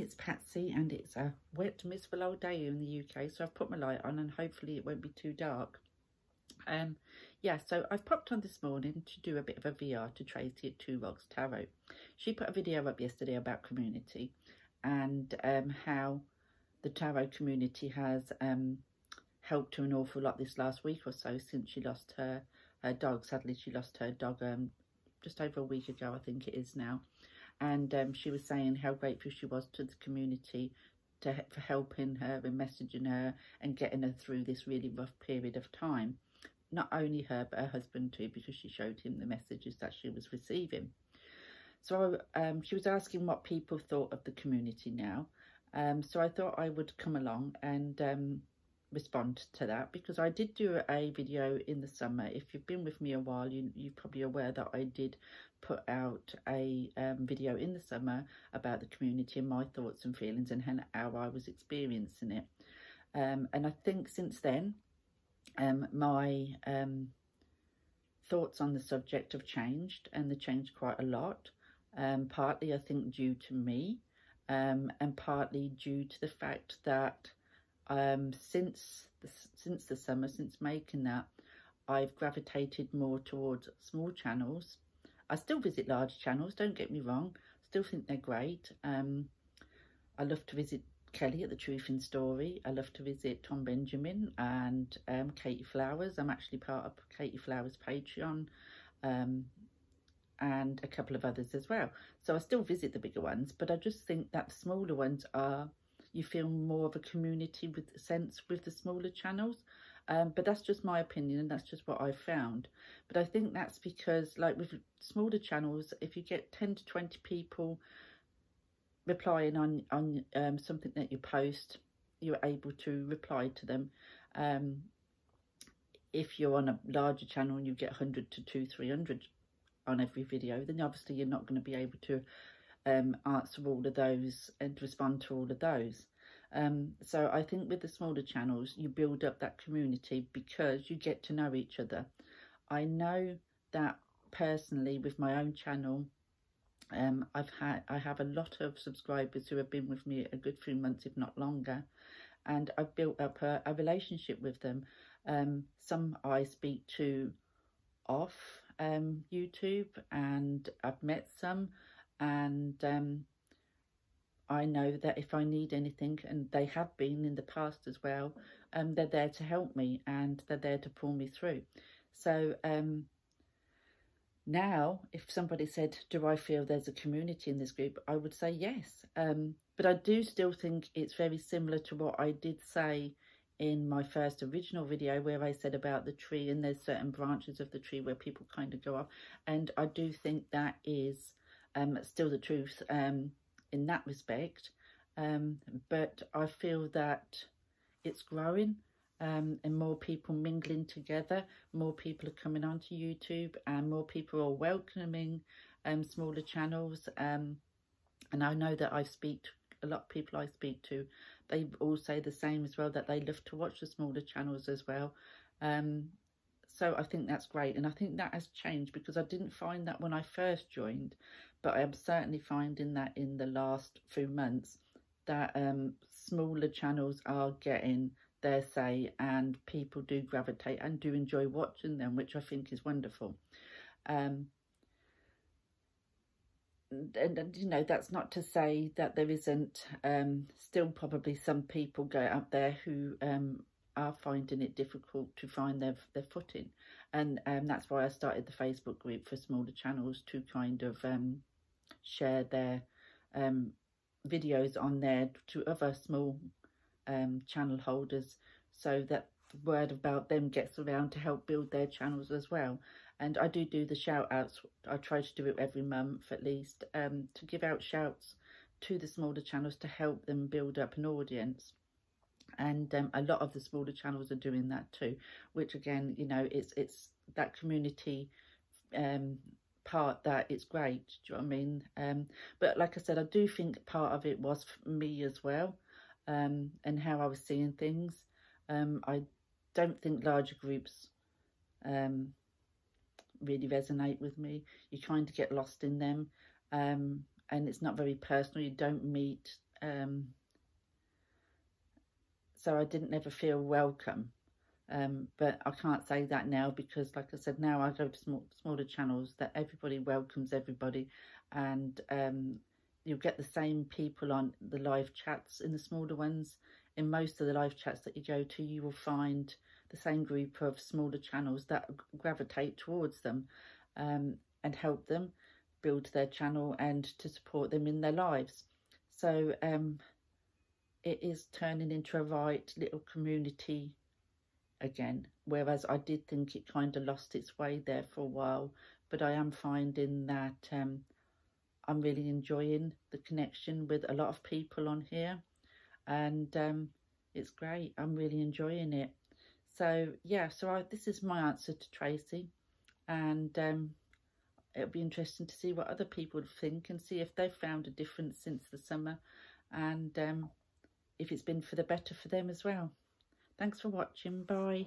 it's Patsy and it's a wet, miserable old day here in the UK, so I've put my light on and hopefully it won't be too dark. Yeah, so I've popped on this morning to do a bit of a VR to Tracy at Two Rocks Tarot. She put a video up yesterday about community and how the tarot community has helped her an awful lot this last week or so since she lost her dog. Sadly, she lost her dog just over a week ago, I think it is now. And she was saying how grateful she was to the community for helping her and messaging her and getting her through this really rough period of time. Not only her, but her husband too, because she showed him the messages that she was receiving. So she was asking what people thought of the community now. So I thought I would come along and respond to that, because I did do a video in the summer. If you've been with me a while, you're probably aware that I did put out a video in the summer about the community and my thoughts and feelings and how I was experiencing it. And I think since then, my thoughts on the subject have changed, and they changed quite a lot. Partly, I think, due to me, and partly due to the fact that since the summer, since making that, I've gravitated more towards small channels. I still visit large channels, don't get me wrong, still think they're great. I love to visit Kelly at the Truth in Story. I love to visit Tom Benjamin and Katie Flowers. I'm actually part of Katie Flowers' Patreon, and a couple of others as well. So I still visit the bigger ones, but I just think that the smaller ones you feel more of a community sense with the smaller channels. But that's just my opinion, and that's just what I've found. But I think that's because, like with smaller channels, if you get 10 to 20 people replying on something that you post, you're able to reply to them. If you're on a larger channel and you get 100 to 200-300 on every video, then obviously you're not going to be able to answer all of those and respond to all of those. So I think with the smaller channels, you build up that community because you get to know each other. I know that personally with my own channel, I have a lot of subscribers who have been with me a good few months, if not longer, and I've built up a relationship with them. Some I speak to off YouTube, and I've met some, and I know that if I need anything, and they have been in the past as well, they're there to help me and they're there to pull me through. So now, if somebody said, do I feel there's a community in this group, I would say yes. But I do still think it's very similar to what I did say in my first original video, where I said about the tree, and there's certain branches of the tree where people kind of go up. And I do think that is still the truth in that respect. But I feel that it's growing. And more people mingling together, more people are coming onto YouTube, and more people are welcoming smaller channels. And I know that a lot of people I speak to, they all say the same as well, that they love to watch the smaller channels as well. So I think that's great, and I think that has changed, because I didn't find that when I first joined, but I am certainly finding that in the last few months that smaller channels are getting their say, and people do gravitate and do enjoy watching them, which I think is wonderful. And you know, that's not to say that there isn't still probably some people go out there who are finding it difficult to find their footing, and that's why I started the Facebook group for smaller channels, to kind of share their videos on there to other small channel holders, so that the word about them gets around to help build their channels as well. And I do the shout outs. I try to do it every month at least, to give out shouts to the smaller channels to help them build up an audience. And a lot of the smaller channels are doing that too, which again, you know, it's that community part that it's great. Do you know what I mean? But like I said, I do think part of it was for me as well. And how I was seeing things. I don't think larger groups really resonate with me. You kind of get lost in them, and it's not very personal. You don't meet so I didn't ever feel welcome. But I can't say that now, because like I said, now I go to smaller channels that everybody welcomes everybody, and you'll get the same people on the live chats in the smaller ones. In most of the live chats that you go to, you will find the same group of smaller channels that gravitate towards them, and help them build their channel and to support them in their lives. So it is turning into a right little community again, whereas I did think it kind of lost its way there for a while. But I am finding that I'm really enjoying the connection with a lot of people on here, and it's great. I'm really enjoying it. So yeah, so this is my answer to Tracy, and it'll be interesting to see what other people think and see if they've found a difference since the summer, and if it's been for the better for them as well. Thanks for watching. Bye.